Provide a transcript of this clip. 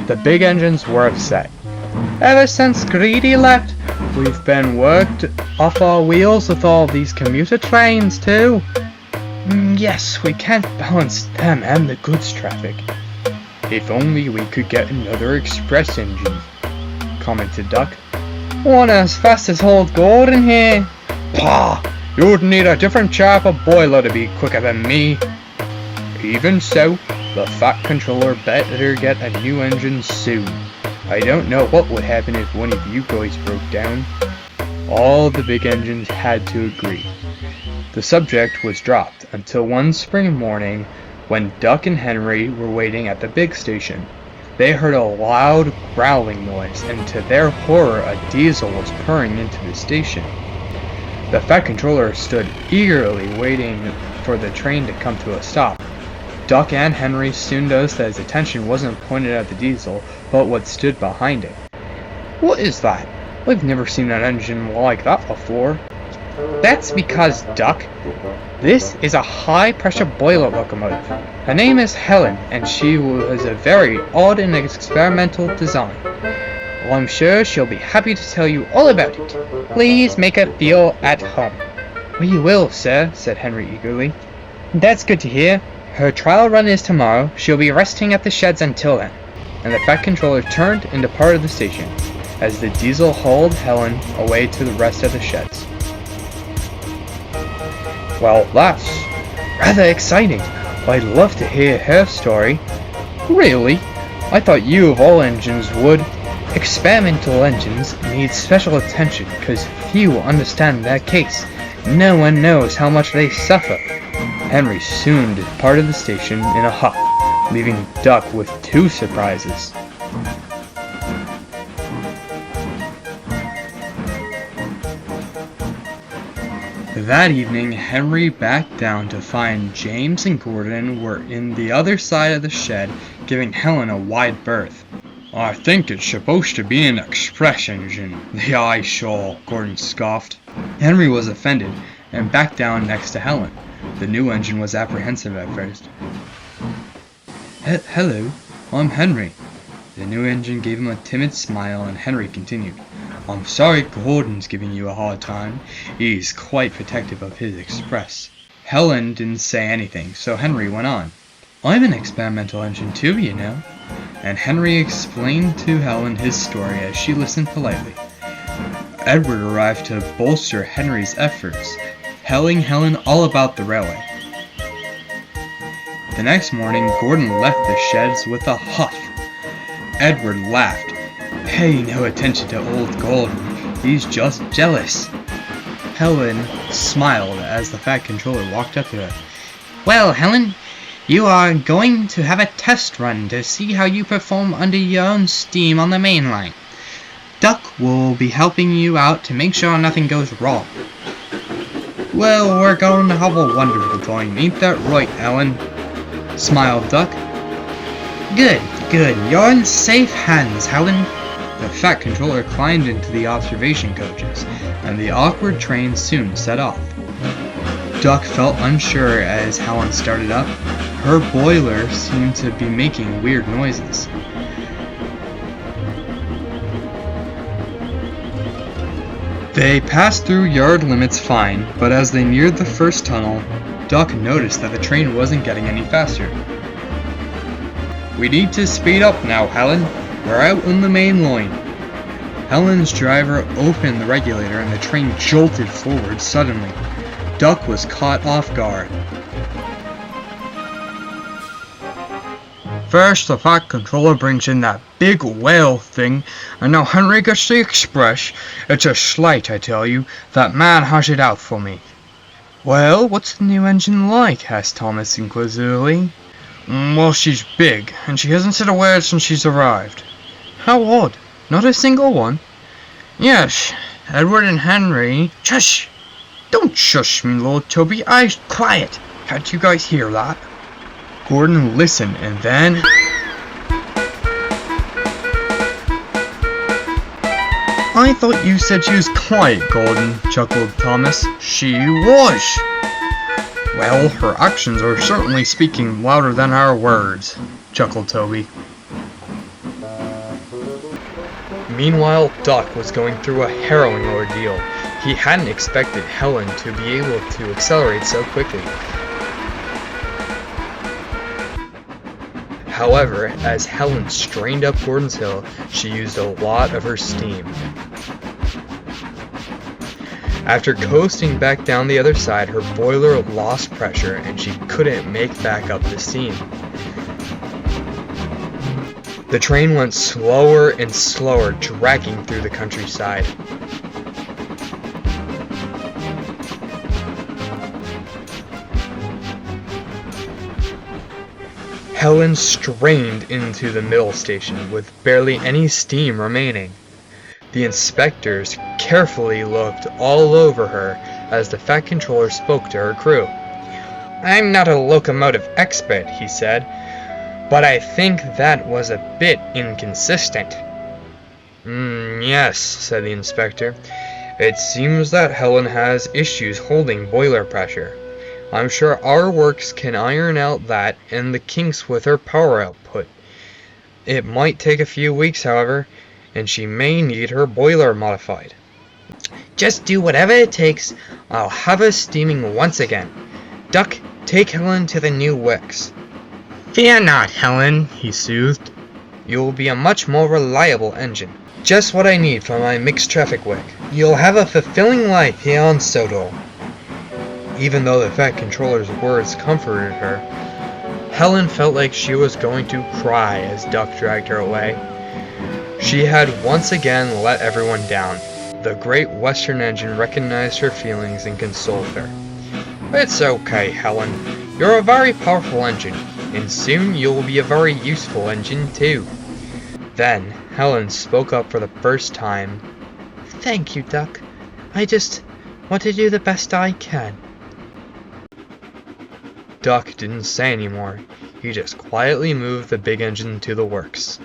The big engines were upset. Ever since Greedy left, we've been worked off our wheels with all these commuter trains too. Yes, we can't balance them and the goods traffic. If only we could get another express engine, commented Duck. One as fast as old Gordon here. Pah! You'd need a different type of boiler to be quicker than me. Even so, the Fat Controller better get a new engine soon. I don't know what would happen if one of you guys broke down. All the big engines had to agree. The subject was dropped until one spring morning when Duck and Henry were waiting at the big station. They heard a loud growling noise, and to their horror a diesel was purring into the station. The Fat Controller stood eagerly waiting for the train to come to a stop. Duck and Henry soon noticed that his attention wasn't pointed at the diesel, but what stood behind it. What is that? I've never seen an engine like that before. That's because, Duck, this is a high-pressure boiler locomotive. Her name is Helen, and she was a very odd and experimental design. Well, I'm sure she'll be happy to tell you all about it. Please make her feel at home. We will, sir, said Henry eagerly. That's good to hear. Her trial run is tomorrow. She'll be resting at the sheds until then. And the Fat Controller turned and departed the station, as the diesel hauled Helen away to the rest of the sheds. Well, that's rather exciting. I'd love to hear her story. Really? I thought you of all engines would. Experimental engines need special attention because few understand their case. No one knows how much they suffer. Henry soon departed the station in a huff, leaving Duck with two surprises. That evening, Henry backed down to find James and Gordon were in the other side of the shed, giving Helen a wide berth. I think it's supposed to be an express engine, the eyesore, Gordon scoffed. Henry was offended and backed down next to Helen. The new engine was apprehensive at first. Hello, I'm Henry. The new engine gave him a timid smile, and Henry continued. I'm sorry Gordon's giving you a hard time. He's quite protective of his express. Helen didn't say anything, so Henry went on. I'm an experimental engine too, you know. And Henry explained to Helen his story as she listened politely. Edward arrived to bolster Henry's efforts, telling Helen all about the railway. The next morning, Gordon left the sheds with a huff. Edward laughed. Pay no attention to old Gordon, he's just jealous. Helen smiled as the Fat Controller walked up to her. Well, Helen, you are going to have a test run to see how you perform under your own steam on the main line. Duck will be helping you out to make sure nothing goes wrong. Well, we're going to have a wonderful time, ain't that right, Helen? Smiled Duck. Good, you're in safe hands, Helen. The Fat Controller climbed into the observation coaches, and the awkward train soon set off. Duck felt unsure as Helen started up. Her boiler seemed to be making weird noises. They passed through yard limits fine, but as they neared the first tunnel, Duck noticed that the train wasn't getting any faster. We need to speed up now, Helen. We're out on the main line. Helen's driver opened the regulator and the train jolted forward suddenly. Duck was caught off guard. First, the Fat Controller brings in that big whale thing, and now Henry gets the express. It's a slight, I tell you. That man has it out for me. Well, what's the new engine like? Asked Thomas inquisitively. Well, she's big, and she hasn't said a word since she's arrived. How odd. Not a single one? Yes, Edward and Henry... Shush! Don't shush me, Lord Toby. Quiet! Can't you guys hear that? Gordon listened, and then... I thought you said she was quiet, Gordon, chuckled Thomas. She was! Well, her actions are certainly speaking louder than our words, chuckled Toby. Meanwhile, Duck was going through a harrowing ordeal. He hadn't expected Helen to be able to accelerate so quickly. However, as Helen strained up Gordon's Hill, she used a lot of her steam. After coasting back down the other side, her boiler lost pressure and she couldn't make back up the steam. The train went slower and slower, dragging through the countryside. Helen strained into the middle station with barely any steam remaining. The inspectors carefully looked all over her as the Fat Controller spoke to her crew. "I'm not a locomotive expert," he said, "but I think that was a bit inconsistent." Yes," said the inspector. "It seems that Helen has issues holding boiler pressure. I'm sure our works can iron out that and the kinks with her power output. It might take a few weeks, however, and she may need her boiler modified." "Just do whatever it takes. I'll have her steaming once again. Duck, take Helen to the new works." "Fear not, Helen," he soothed. "You will be a much more reliable engine. Just what I need for my mixed traffic work. You'll have a fulfilling life here on Sodor." Even though the Fat Controller's words comforted her, Helen felt like she was going to cry as Duck dragged her away. She had once again let everyone down. The Great Western Engine recognized her feelings and consoled her. "It's okay, Helen. You're a very powerful engine, and soon you'll be a very useful engine too." Then Helen spoke up for the first time. "Thank you, Duck. I just want to do the best I can." Duck didn't say anymore. He just quietly moved the big engine to the works.